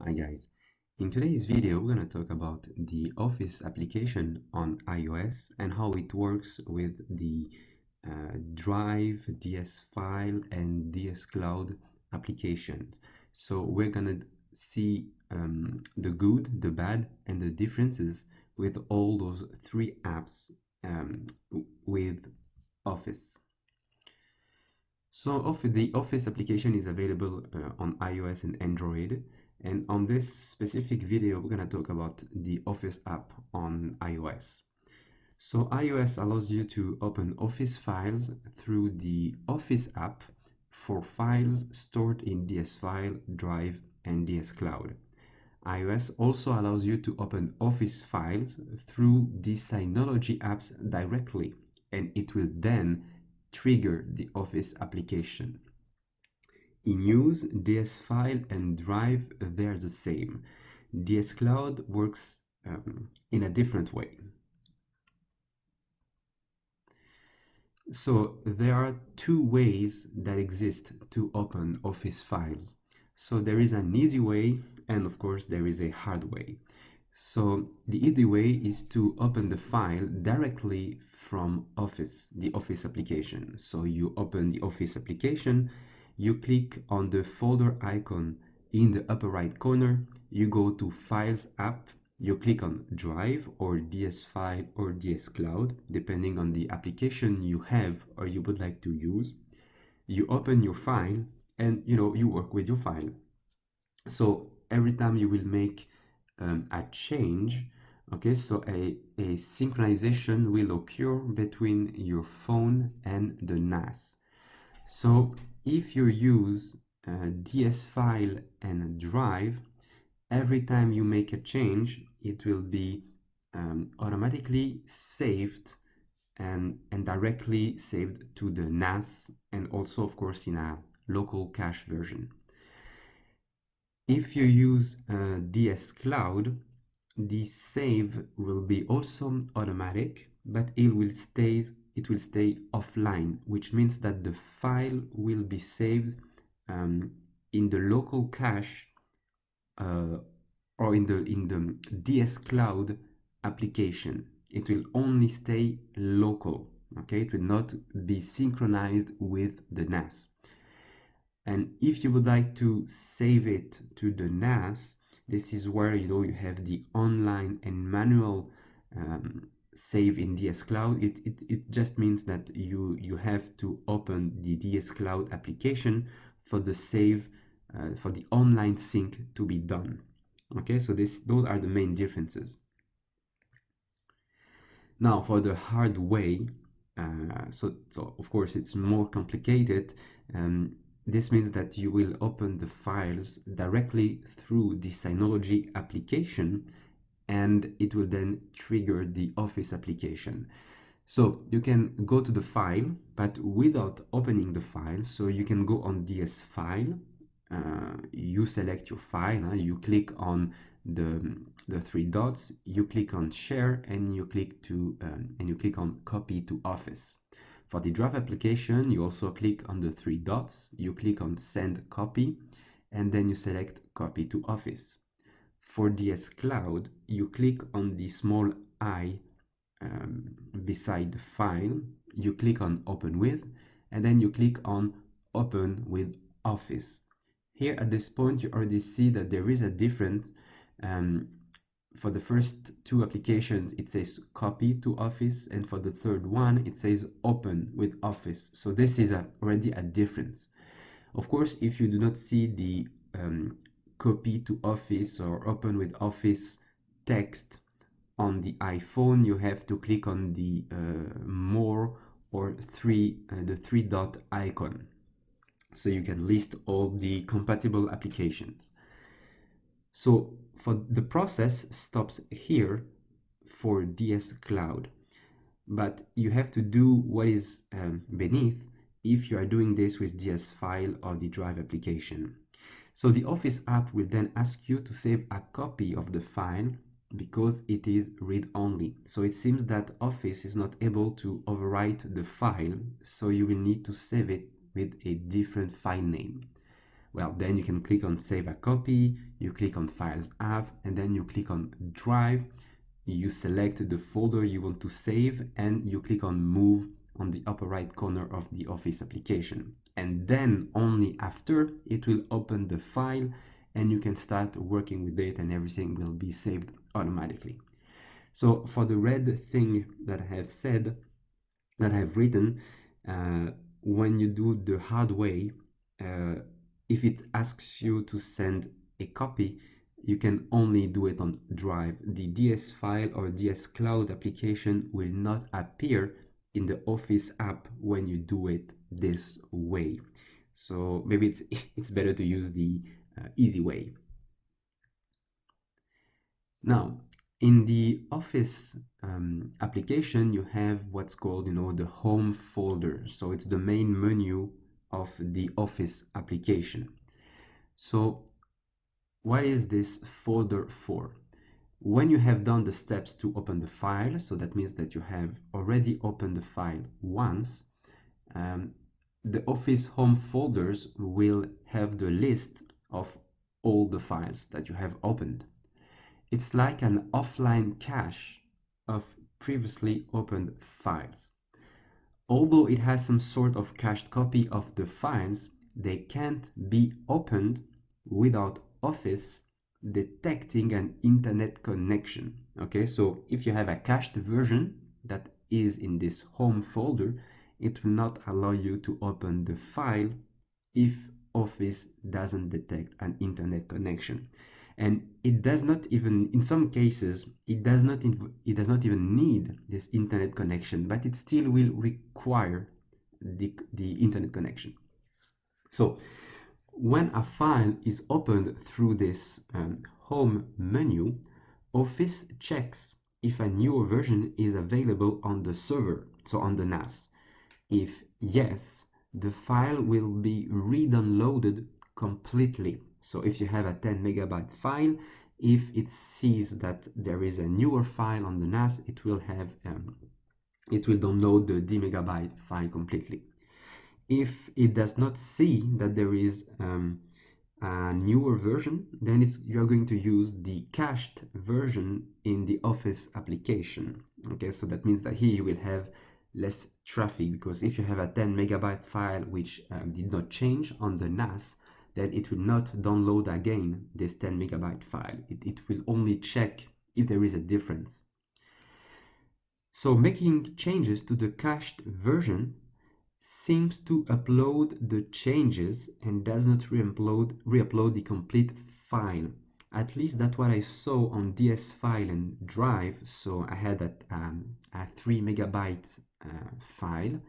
Hi guys, in today's video we're going to talk about the Office application on iOS and how it works with the Drive, DS File and DS Cloud applications. So we're going to see the good, the bad and the differences with all those three apps with Office. So the Office application is available on iOS and Android. And on this specific video, we're going to talk about the Office app on iOS. So iOS allows you to open Office files through the Office app for files stored in DS File, Drive, and DS Cloud. iOS also allows you to open Office files through the Synology apps directly, and it will then trigger the Office application. In use, DS File and Drive, they're the same. DS Cloud works in a different way. So there are two ways that exist to open Office files. So there is an easy way, and of course there is a hard way. So the easy way is to open the file directly from Office, the Office application. So you open the Office application, you click on the folder icon in the upper right corner, you go to Files app, you click on Drive or DS File or DS Cloud, depending on the application you have or you would like to use. You open your file and you work with your file. So every time you will make a change, okay, so a synchronization will occur between your phone and the NAS. So if you use DS File and Drive, every time you make a change, it will be automatically saved and directly saved to the NAS and also, of course, in a local cache version. If you use DS Cloud, the save will be also automatic, but it will stay offline, which means that the file will be saved in the local cache or in the DS Cloud application. It will only stay local. Okay, it will not be synchronized with the NAS. And if you would like to save it to the NAS, this is where you have the online and manual save in DS Cloud. It just means that you have to open the DS Cloud application for the save for the online sync to be done. Okay, so those are the main differences. Now for the hard way, so of course it's more complicated. This means that you will open the files directly through the Synology application and it will then trigger the Office application. So you can go to the file, but without opening the file. So you can go on DS File, you select your file, you click on the three dots, you click on Share, and you click on Copy to Office. For the Drive application, you also click on the three dots, you click on Send Copy, and then you select Copy to Office. For DS Cloud, you click on the small I beside the file, you click on Open With, and then you click on Open with Office. Here at this point, you already see that there is a difference. For the first two applications, it says Copy to Office, and for the third one, it says Open with Office. So this is already a difference. Of course, if you do not see the Copy to Office or Open with Office text on the iPhone, you have to click on the More or the three dot icon. So you can list all the compatible applications. So for the process stops here for DS Cloud, but you have to do what is beneath if you are doing this with DS File or the Drive application. So the Office app will then ask you to save a copy of the file because it is read-only. So it seems that Office is not able to overwrite the file, so you will need to save it with a different file name. Well, then you can click on Save a Copy, you click on Files app, and then you click on Drive. You select the folder you want to save, and you click on Move on the upper right corner of the Office application. And then only after it will open the file and you can start working with it and everything will be saved automatically. So for the red thing that I have said, that I have written, when you do the hard way, if it asks you to send a copy, you can only do it on Drive. The DS file or DS Cloud application will not appear in the Office app when you do it this way. So maybe it's better to use the easy way. Now, in the Office application, you have what's called, the home folder. So it's the main menu of the Office application. So what is this folder for? When you have done the steps to open the file, so that means that you have already opened the file once, the Office home folders will have the list of all the files that you have opened. It's like an offline cache of previously opened files. Although it has some sort of cached copy of the files, they can't be opened without Office detecting an internet connection. Okay, so if you have a cached version that is in this home folder, it will not allow you to open the file if Office doesn't detect an internet connection. And it does not even, in some cases, it does not even need this internet connection, but it still will require the internet connection. So when a file is opened through this home menu, Office checks if a newer version is available on the server, so on the NAS. If yes, the file will be re-downloaded completely. So if you have a 10 megabyte file, if it sees that there is a newer file on the NAS, it will download the D megabyte file completely. If it does not see that there is a newer version, then you're going to use the cached version in the Office application. Okay, so that means that here you will have less traffic, because if you have a 10 megabyte file which did not change on the NAS, then it will not download again this 10 megabyte file. It will only check if there is a difference. So making changes to the cached version seems to upload the changes and does not re-upload the complete file. At least that's what I saw on DS File and Drive. So I had a 3 megabyte file.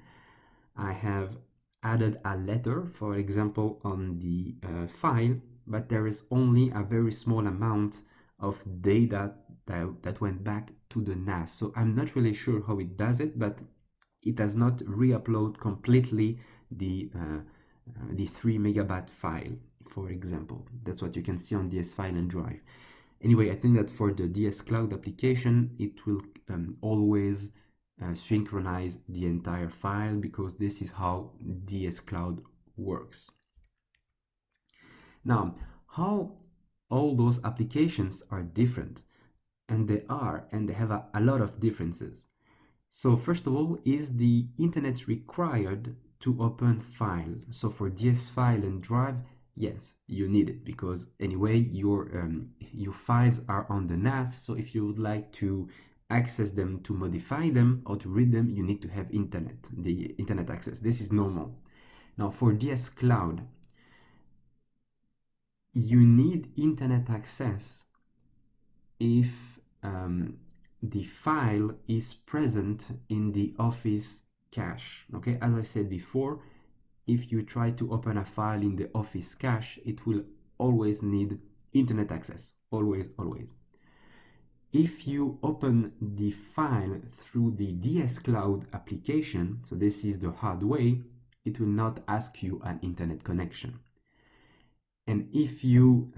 I have added a letter, for example, on the file, but there is only a very small amount of data that went back to the NAS. So I'm not really sure how it does it, but it does not re-upload completely the 3 megabyte file, for example. That's what you can see on DS File and Drive. Anyway, I think that for the DS Cloud application, it will always synchronize the entire file, because this is how DS Cloud works. Now, how all those applications are different, and they have a lot of differences. So first of all, is the internet required to open files? So for DS File and Drive, yes, you need it, because anyway your files are on the NAS. So if you would like to access them, to modify them, or to read them, you need to have the internet access. This is normal. Now for DS Cloud, you need internet access if the file is present in the Office cache. Okay, as I said before, if you try to open a file in the Office cache, it will always need internet access. Always. If you open the file through the DS Cloud application, so this is the hard way, it will not ask you an internet connection. And if you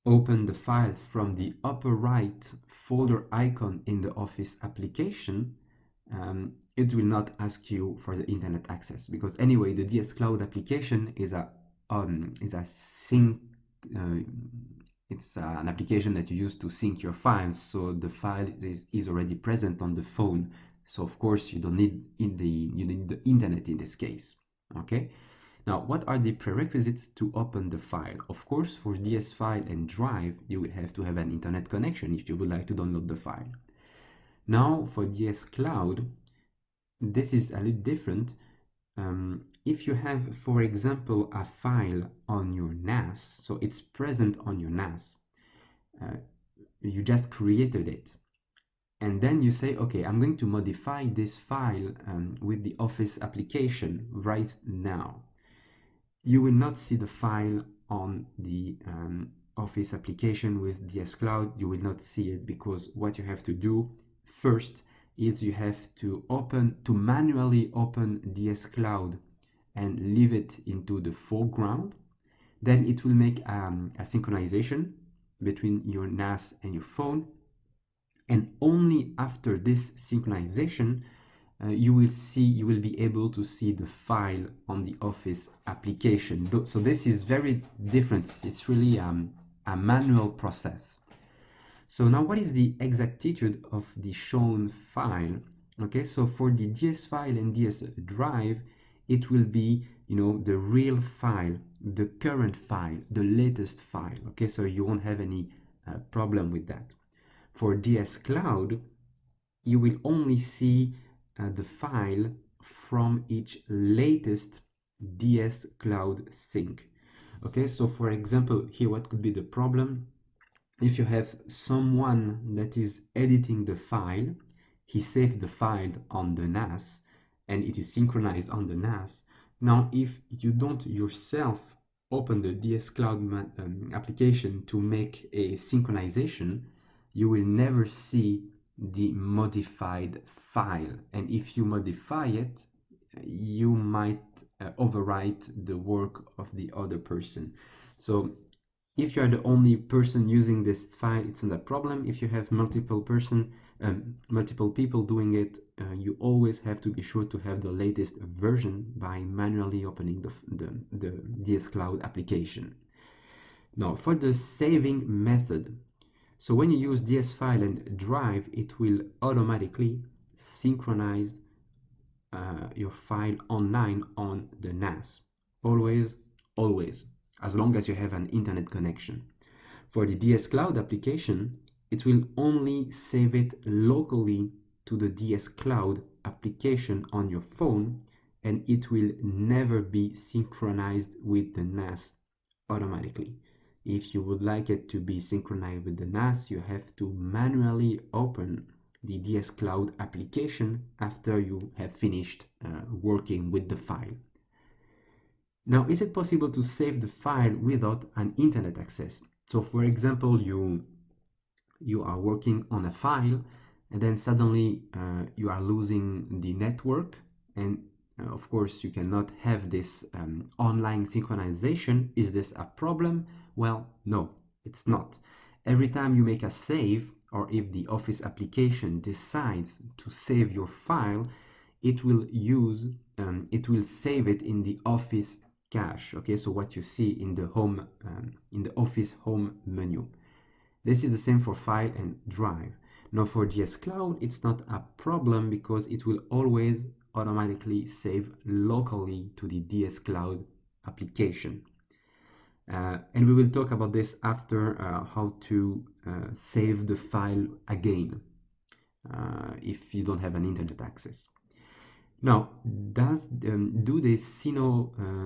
open the file from the upper right folder icon in the Office application, it will not ask you for the internet access, because anyway the DS Cloud application is a is a sync. Uh, it's an application that you use to sync your files, so the file is already present on the phone. So of course you don't need you need the internet in this case. Okay. Now, what are the prerequisites to open the file? Of course, for DS file and drive, you will have to have an internet connection if you would like to download the file. Now, for DS Cloud, this is a little different. If you have, for example, a file on your NAS, so it's present on your NAS, you just created it. And then you say, okay, I'm going to modify this file with the Office application right now. You will not see the file on the Office application with DS Cloud. You will not see it because what you have to do first is you have to manually open DS Cloud and leave it into the foreground. Then it will make a synchronization between your NAS and your phone. And only after this synchronization, you will be able to see the file on the Office application. So this is very different. It's really a manual process. So now what is the exactitude of the shown file? Okay, so for the DS file and DS drive, it will be, the real file, the current file, the latest file. Okay, so you won't have any problem with that. For DS Cloud, you will only see the file from each latest DS Cloud sync. Okay, so for example, here what could be the problem? If you have someone that is editing the file, he saved the file on the NAS and it is synchronized on the NAS. Now, if you don't yourself open the DS Cloud application to make a synchronization, you will never see the modified file. And if you modify it, you might overwrite the work of the other person. So if you are the only person using this file, it's not a problem. If you have multiple people doing it, you always have to be sure to have the latest version by manually opening the DS Cloud application. Now, for the saving method, so when you use DS file and drive, it will automatically synchronize your file online on the NAS. Always, always, as long as you have an internet connection. For the DS Cloud application, it will only save it locally to the DS Cloud application on your phone, and it will never be synchronized with the NAS automatically. If you would like it to be synchronized with the NAS, you have to manually open the DS Cloud application after you have finished working with the file. Now, is it possible to save the file without an internet access? So, for example, you are working on a file and then suddenly you are losing the network, and of course you cannot have this online synchronization. Is this a problem? Well, no, it's not. Every time you make a save, or if the Office application decides to save your file, it will save it in the Office cache. Okay, so what you see in the home, in the Office home menu. This is the same for file and drive. Now for DS Cloud, it's not a problem because it will always automatically save locally to the DS Cloud application. And we will talk about this after how to save the file again if you don't have an internet access. Now, do the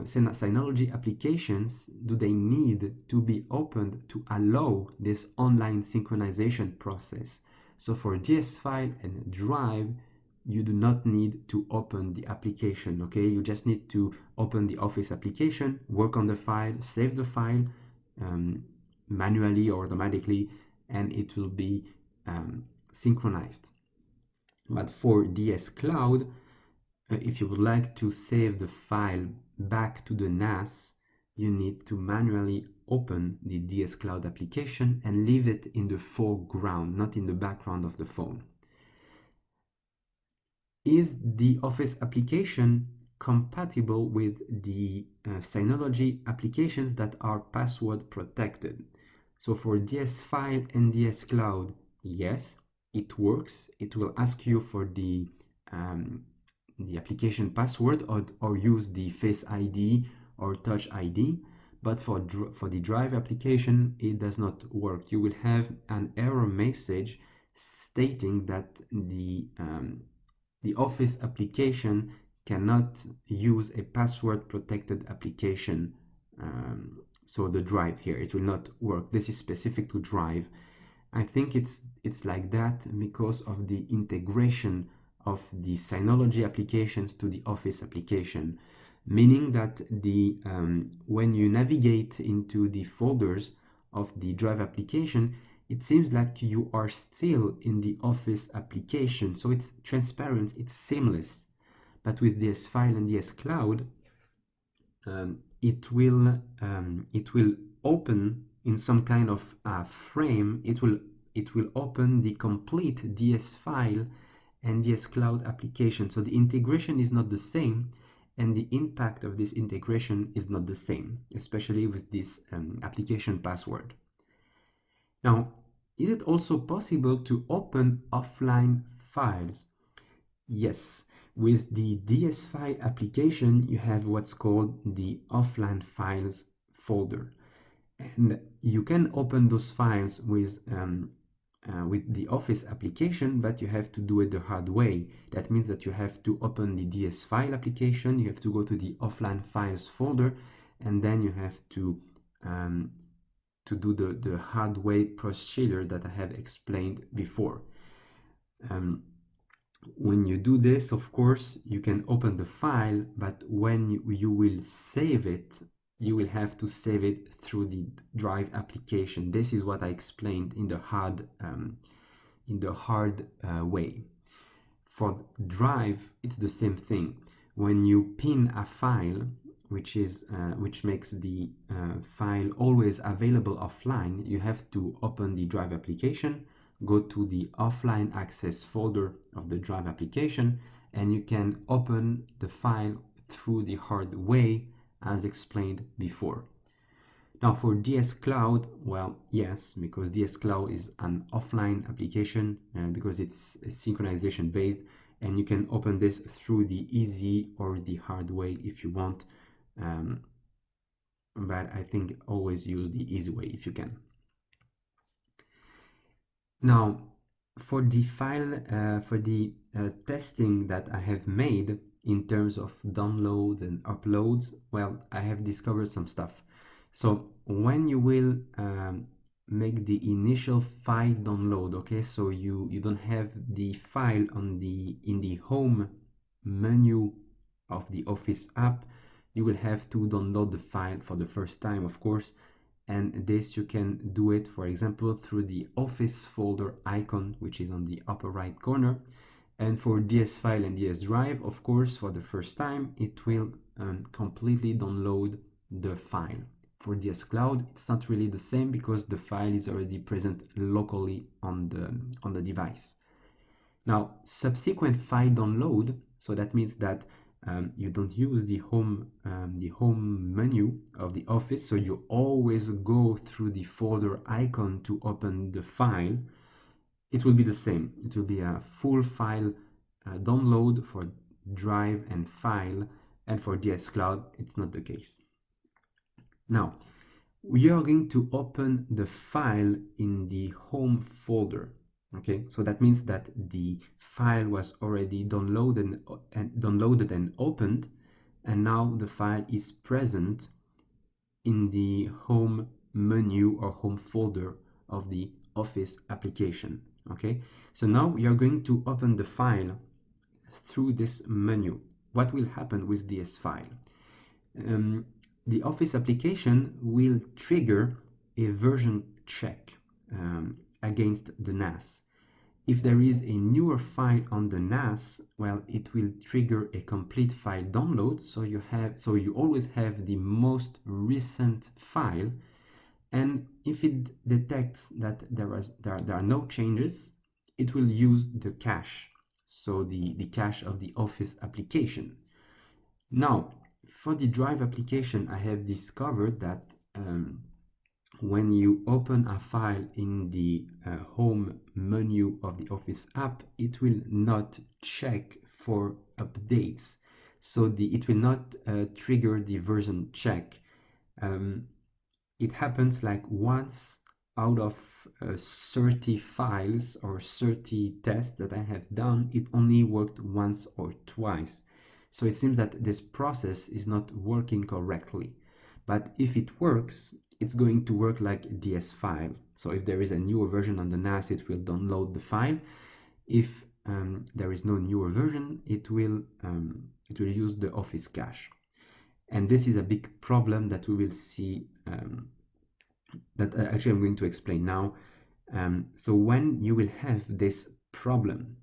Synology applications, do they need to be opened to allow this online synchronization process? So for DS file and drive, you do not need to open the application, okay? You just need to open the Office application, work on the file, save the file manually or automatically, and it will be synchronized. But for DS Cloud, if you would like to save the file back to the NAS, you need to manually open the DS Cloud application and leave it in the foreground, not in the background of the phone. Is the Office application compatible with the Synology applications that are password protected. So for DS File and DS Cloud, yes, it works. It will ask you for the application password, or use the Face ID or Touch ID. But for the Drive application, it does not work. You will have an error message stating that the Office application cannot use a password protected application. So the Drive here, it will not work. This is specific to Drive. I think it's like that because of the integration of the Synology applications to the Office application, meaning that when you navigate into the folders of the Drive application, it seems like you are still in the Office application. So it's transparent, it's seamless. But with DS File and DS Cloud, it will open in some kind of frame. It will open the complete DS File and DS Cloud application. So the integration is not the same, and the impact of this integration is not the same, especially with this application password. Now, is it also possible to open offline files? Yes. With the DS File application, you have what's called the offline files folder. And you can open those files with the Office application, but you have to do it the hard way. That means that you have to open the DS File application, you have to go to the offline files folder, and then you have to do the hard way procedure that I have explained before. When you do this, of course, you can open the file, but when you will save it, you will have to save it through the Drive application. This is what I explained in the hard way. For Drive, it's the same thing. When you pin a file, which makes the file always available offline, you have to open the Drive application, go to the offline access folder of the Drive application, and you can open the file through the hard way as explained before. Now for DS Cloud, well, yes, because DS Cloud is an offline application because it's synchronization based, and you can open this through the easy or the hard way if you want. But I think always use the easy way if you can. Now, for the testing that I have made in terms of downloads and uploads, well, I have discovered some stuff. So when you will make the initial file download, okay, so you don't have the file in the home menu of the Office app, you will have to download the file for the first time, of course. And this you can do it, for example, through the Office folder icon, which is on the upper right corner. And for DS File and DS Drive, of course, for the first time, it will completely download the file. For DS Cloud, it's not really the same because the file is already present locally on the device. Now, subsequent file download, so that means that you don't use the home menu of the Office, so you always go through the folder icon to open the file. It will be the same. It will be a full file download for Drive and File, and for DS Cloud, it's not the case. Now, we are going to open the file in the home folder. Okay, so that means that the file was already downloaded and opened, and now the file is present in the home menu or home folder of the Office application. Okay, so now we are going to open the file through this menu. What will happen with DS File? The Office application will trigger a version check against the NAS. If there is a newer file on the NAS, well, it will trigger a complete file download. So you always have the most recent file, and if it detects that there are no changes, it will use the cache. So the cache of the Office application. Now, for the Drive application, I have discovered that when you open a file in the home menu of the Office app, it will not check for updates. So it will not trigger the version check. Um, it happens like once out of 30 files or 30 tests that I have done, it only worked once or twice. So it seems that this process is not working correctly. But if it works, it's going to work like DS file. So if there is a newer version on the NAS, it will download the file. If there is no newer version, it will use the Office cache. And this is a big problem that we will see that actually I'm going to explain now. So when you will have this problem,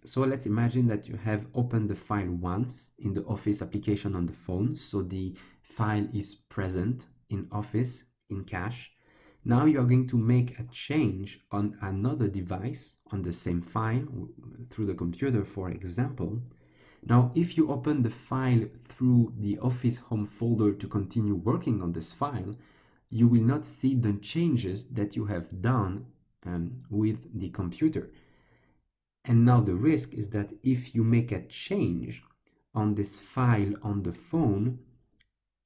so let's imagine that you have opened the file once in the Office application on the phone. So the file is present in Office in cache. Now you are going to make a change on another device on the same file through the computer, for example. Now, if you open the file through the Office home folder to continue working on this file, you will not see the changes that you have done with the computer. And now the risk is that if you make a change on this file on the phone,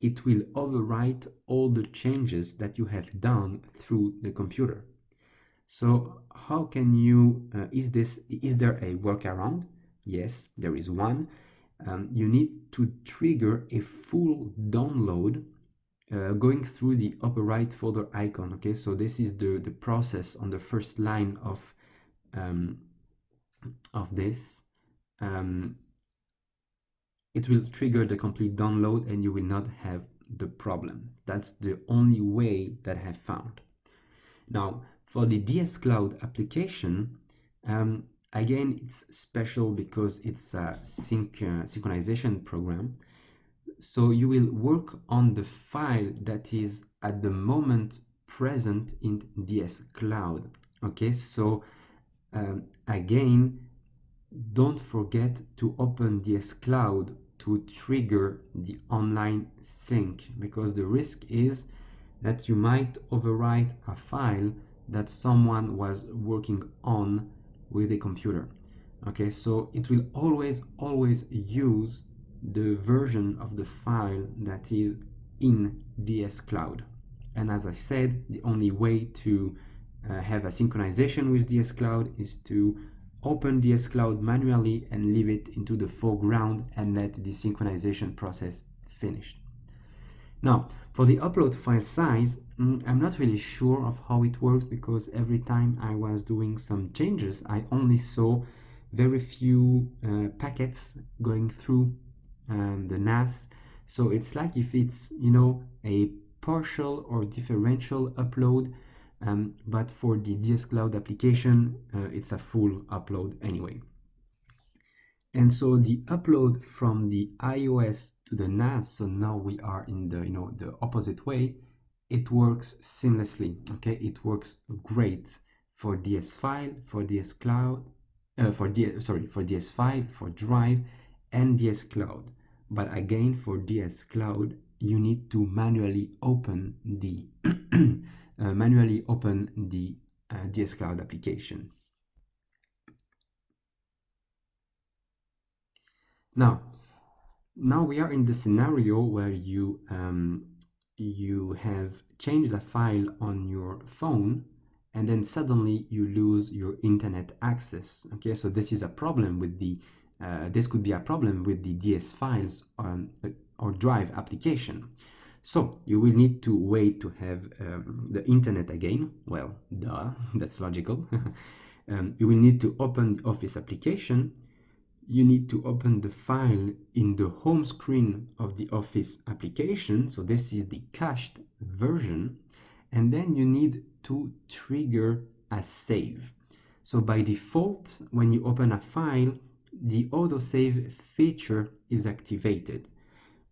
it will overwrite all the changes that you have done through the computer. So how can you, is there a workaround? Yes, there is one. You need to trigger a full download going through the upper right folder icon. Okay, so this is the process on the first line of this. It will trigger the complete download and you will not have the problem. That's the only way that I have found. Now, for the DS Cloud application, again, it's special because it's a synchronization program. So you will work on the file that is at the moment present in DS Cloud. Okay, so again, don't forget to open DS Cloud to trigger the online sync, because the risk is that you might overwrite a file that someone was working on with a computer. Okay, so it will always use the version of the file that is in DS Cloud. And as I said, the only way to have a synchronization with DS Cloud is to open DS Cloud manually and leave it into the foreground and let the synchronization process finish. Now, for the upload file size, I'm not really sure of how it works, because every time I was doing some changes, I only saw very few packets going through the NAS. So it's like if it's, a partial or differential upload, but for the DS Cloud application, it's a full upload anyway. And so the upload from the iOS to the NAS, so now we are in the the opposite way, it works seamlessly. Okay, it works great for DS file, for DS Cloud, for DS file, for Drive, and DS Cloud. But again, for DS Cloud, you need to manually open the DS Cloud application. Now we are in the scenario where you have changed a file on your phone, and then suddenly you lose your internet access. Okay, so this is a problem with the this could be a problem with the DS files or Drive application. So you will need to wait to have the internet again. Well, duh, that's logical. You will need to open the Office application. You need to open the file in the home screen of the Office application. So this is the cached version. And then you need to trigger a save. So by default, when you open a file, the autosave feature is activated.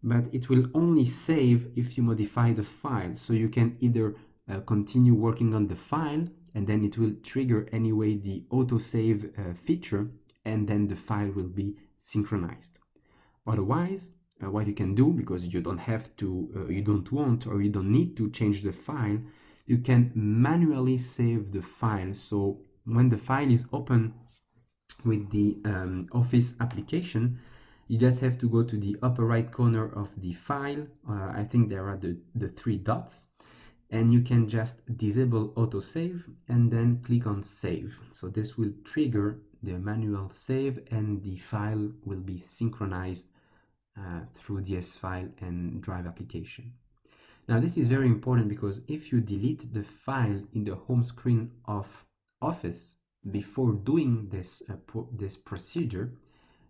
But it will only save if you modify the file. So you can either continue working on the file, and then it will trigger anyway the autosave feature, and then the file will be synchronized. Otherwise, what you can do, because you don't have to, you don't want or you don't need to change the file, you can manually save the file. So when the file is open with the Office application, you just have to go to the upper right corner of the file. I think there are the three dots, and you can just disable autosave and then click on save. So this will trigger the manual save and the file will be synchronized through DS file and Drive application. Now this is very important because if you delete the file in the home screen of Office before doing this procedure,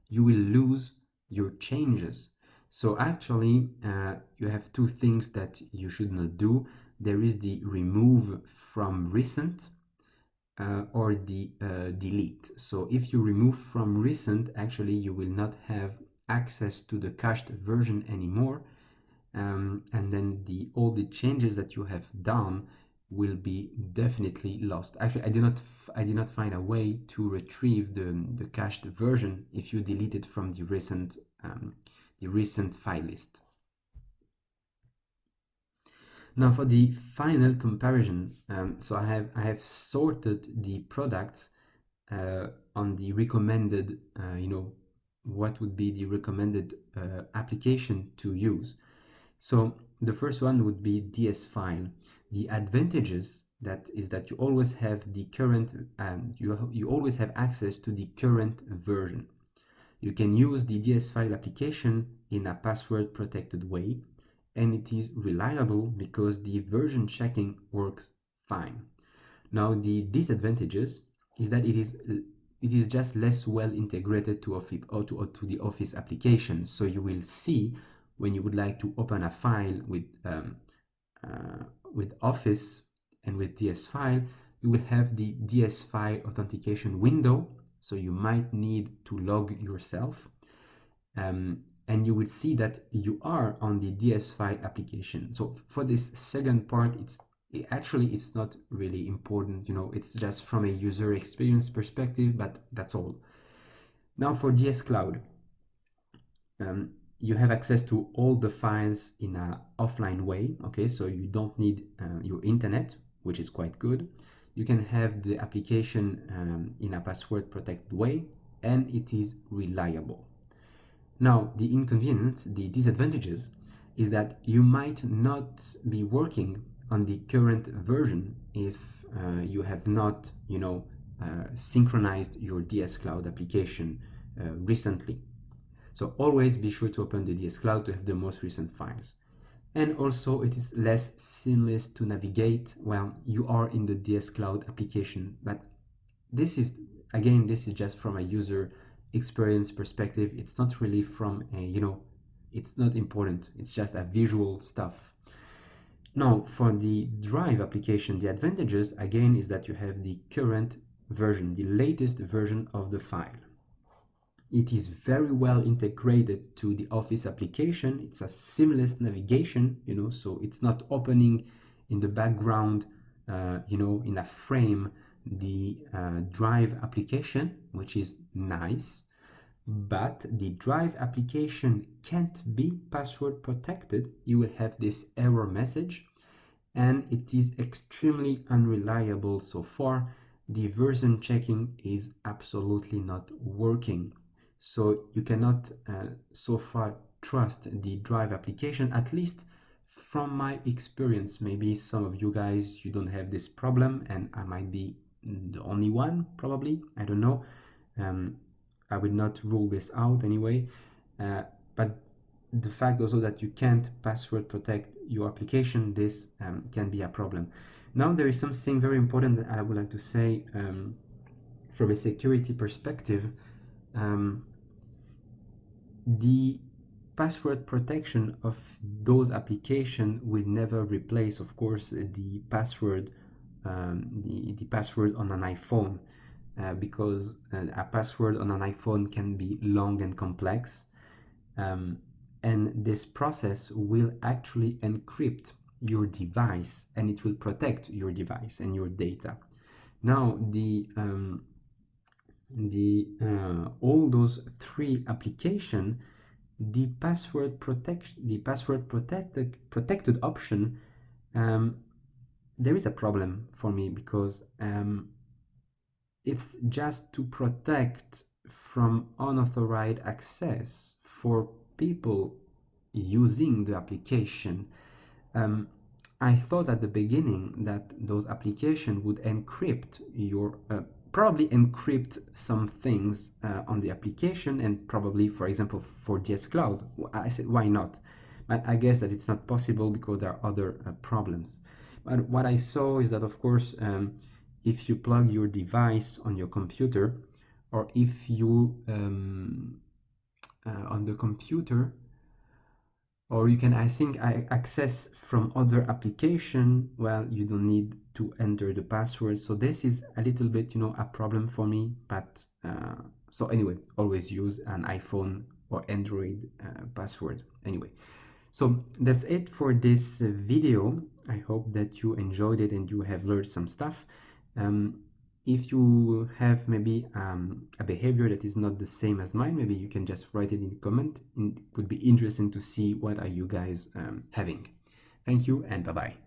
you will lose your changes. So actually, you have two things that you should not do. There is the remove from recent or the delete. So if you remove from recent, actually you will not have access to the cached version anymore. And then all the changes that you have done will be definitely lost. Actually, I did not find a way to retrieve the cached version if you delete it from the recent file list. Now for the final comparison, so I have sorted the products on the recommended, what would be the recommended application to use. So the first one would be DS file. The advantages that you always have the current, you always have access to the current version. You can use the DS file application in a password protected way, and it is reliable because the version checking works fine. Now the disadvantages is that it is just less well integrated to the Office application. So you will see when you would like to open a file with Office and with DS file, you will have the DS file authentication window. So you might need to log yourself. And you will see that you are on the DS file application. So for this second part, it's not really important. It's just from a user experience perspective, but that's all. Now for DS Cloud, you have access to all the files in an offline way. Okay, so you don't need your internet, which is quite good. You can have the application in a password protected way, and it is reliable. Now, the inconvenience, the disadvantages, is that you might not be working on the current version if you have not, synchronized your DS Cloud application recently. So always be sure to open the DS Cloud to have the most recent files. And also it is less seamless to navigate while you are in the DS Cloud application. But this is just from a user experience perspective. It's not really from it's not important. It's just a visual stuff. Now for the Drive application, the advantages again is that you have the current version, the latest version of the file. It is very well integrated to the Office application. It's a seamless navigation, so it's not opening in the background, in a frame, the Drive application, which is nice. But the Drive application can't be password protected. You will have this error message, and it is extremely unreliable so far. The version checking is absolutely not working. So you cannot so far trust the Drive application, at least from my experience. Maybe some of you guys, you don't have this problem, and I might be the only one, probably. I don't know. I will not rule this out anyway. But the fact also that you can't password protect your application, this can be a problem. Now there is something very important that I would like to say from a security perspective. The password protection of those applications will never replace, of course, the password on an iPhone, because a password on an iPhone can be long and complex, and this process will actually encrypt your device, and it will protect your device and your data. Now all those three applications protected option, um, there is a problem for me because it's just to protect from unauthorized access for people using the application. Um, I thought at the beginning that those applications would encrypt your, probably encrypt some things on the application, and probably, for example, for DS Cloud. I said, why not? But I guess that it's not possible because there are other problems. But what I saw is that, of course, if you plug your device on your computer, or if you on the computer, or you can, I think, access from other application, well, you don't need to enter the password. So this is a little bit, a problem for me. But so anyway, always use an iPhone or Android password anyway. So that's it for this video. I hope that you enjoyed it and you have learned some stuff. If you have maybe a behavior that is not the same as mine, maybe you can just write it in the comment. It could be interesting to see what are you guys having. Thank you and bye-bye.